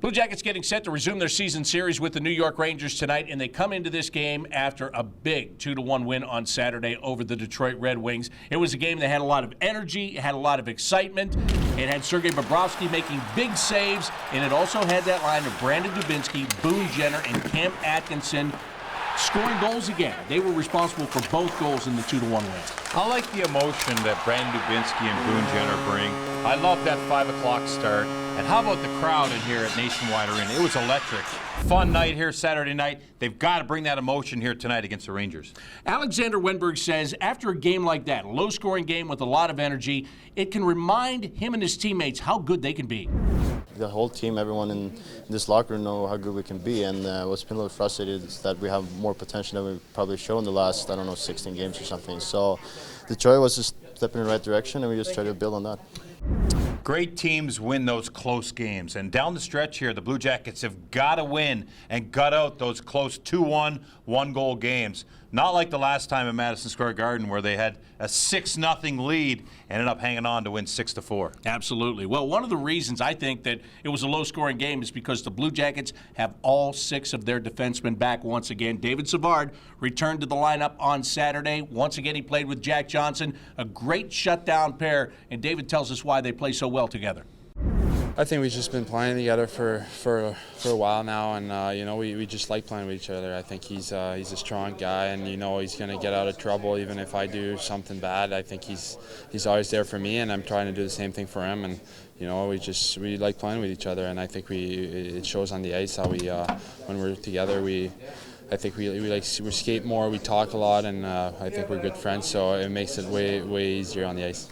Blue Jackets getting set to resume their season series with the New York Rangers tonight, and they come into this game after a big 2-1 win on Saturday over the Detroit Red Wings. It was a game that had a lot of energy, it had a lot of excitement. It had Sergei Bobrovsky making big saves, and it also had that line of Brandon Dubinsky, Boone Jenner, and Cam Atkinson scoring goals again. They were responsible for both goals in the 2-1 win. I like the emotion that Brandon Dubinsky and Boone Jenner bring. I love that 5 o'clock start. And how about the crowd in here at Nationwide Arena? It was electric. Fun night here Saturday night. They've got to bring that emotion here tonight against the Rangers. Alexander Wenberg says after a game like that, a low-scoring game with a lot of energy, it can remind him and his teammates how good they can be. The whole team, everyone in this locker room know how good we can be, and what's been a little frustrated is that we have more potential than we've probably shown the last, 16 games or something. So Detroit was just stepping in the right direction, and we just try to build on that. Great teams win those close games, and down the stretch here, the Blue Jackets have got to win and gut out those close 2-1, one-goal games. Not like the last time at Madison Square Garden where they had a 6-0 lead, ended up hanging on to win 6-4. Absolutely. Well, one of the reasons I think that it was a low-scoring game is because the Blue Jackets have all 6 of their defensemen back once again. David Savard returned to the lineup on Saturday. Once again, he played with Jack Johnson, a great shutdown pair, and David tells us why they play so well together. I think we've just been playing together for a while now, and we just like playing with each other. I think he's a strong guy, and he's going to get out of trouble even if I do something bad. I think he's always there for me, and I'm trying to do the same thing for him. And we like playing with each other, and I think it shows on the ice how we when we're together we skate more, we talk a lot, and I think we're good friends. So it makes it way easier on the ice.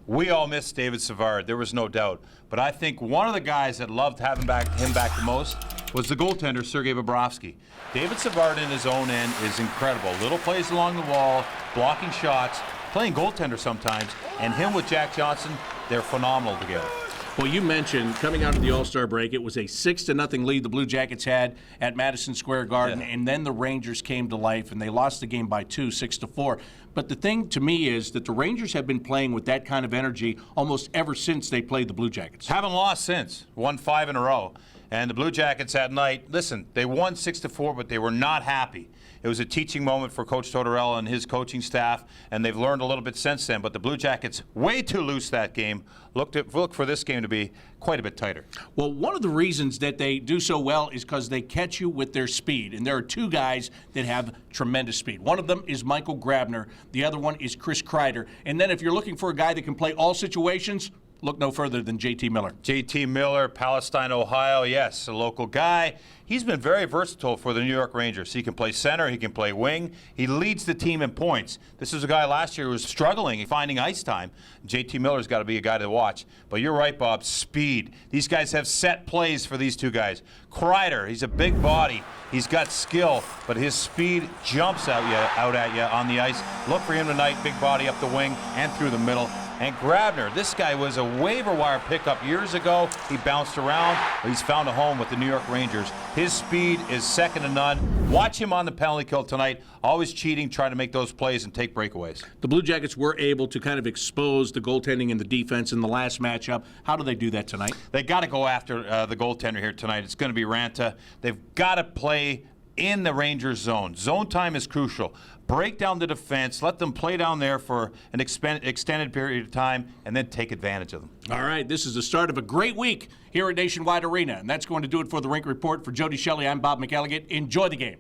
We all miss David Savard, there was no doubt. But I think one of the guys that loved having him back the most was the goaltender, Sergei Bobrovsky. David Savard in his own end is incredible. Little plays along the wall, blocking shots, playing goaltender sometimes, and him with Jack Johnson, they're phenomenal together. Well, you mentioned coming out of the All-Star break, it was a 6-0 lead the Blue Jackets had at Madison Square Garden, and then the Rangers came to life, and they lost the game by 2, 6-4. But the thing to me is that the Rangers have been playing with that kind of energy almost ever since they played the Blue Jackets. Haven't lost since. Won 5 in a row. And the Blue Jackets that night, listen, they won 6-4, but they were not happy. It was a teaching moment for Coach Tortorella and his coaching staff, and they've learned a little bit since then. But the Blue Jackets, way too loose that game. Look for this game to be quite a bit tighter. Well, one of the reasons that they do so well is because they catch you with their speed. And there are 2 guys that have tremendous speed. One of them is Michael Grabner. The other one is Chris Kreider. And then if you're looking for a guy that can play all situations, look no further than J.T. Miller. J.T. Miller, Palestine, Ohio, yes, a local guy. He's been very versatile for the New York Rangers. He can play center, he can play wing. He leads the team in points. This is a guy last year who was struggling finding ice time. J.T. Miller's got to be a guy to watch. But you're right, Bob, speed. These guys have set plays for these 2 guys. Kreider, he's a big body. He's got skill, but his speed jumps out at you on the ice. Look for him tonight, big body up the wing and through the middle. And Grabner, this guy was a waiver wire pickup years ago. He bounced around, but he's found a home with the New York Rangers. His speed is second to none. Watch him on the penalty kill tonight. Always cheating, trying to make those plays and take breakaways. The Blue Jackets were able to kind of expose the goaltending and the defense in the last matchup. How do they do that tonight? They got to go after the goaltender here tonight. It's going to be Ranta. They've got to play in the Rangers zone. Zone time is crucial. Break down the defense, let them play down there for an extended period of time, and then take advantage of them. All right, this is the start of a great week here at Nationwide Arena, and that's going to do it for the Rink Report. For Jody Shelley, I'm Bob McElligott. Enjoy the game.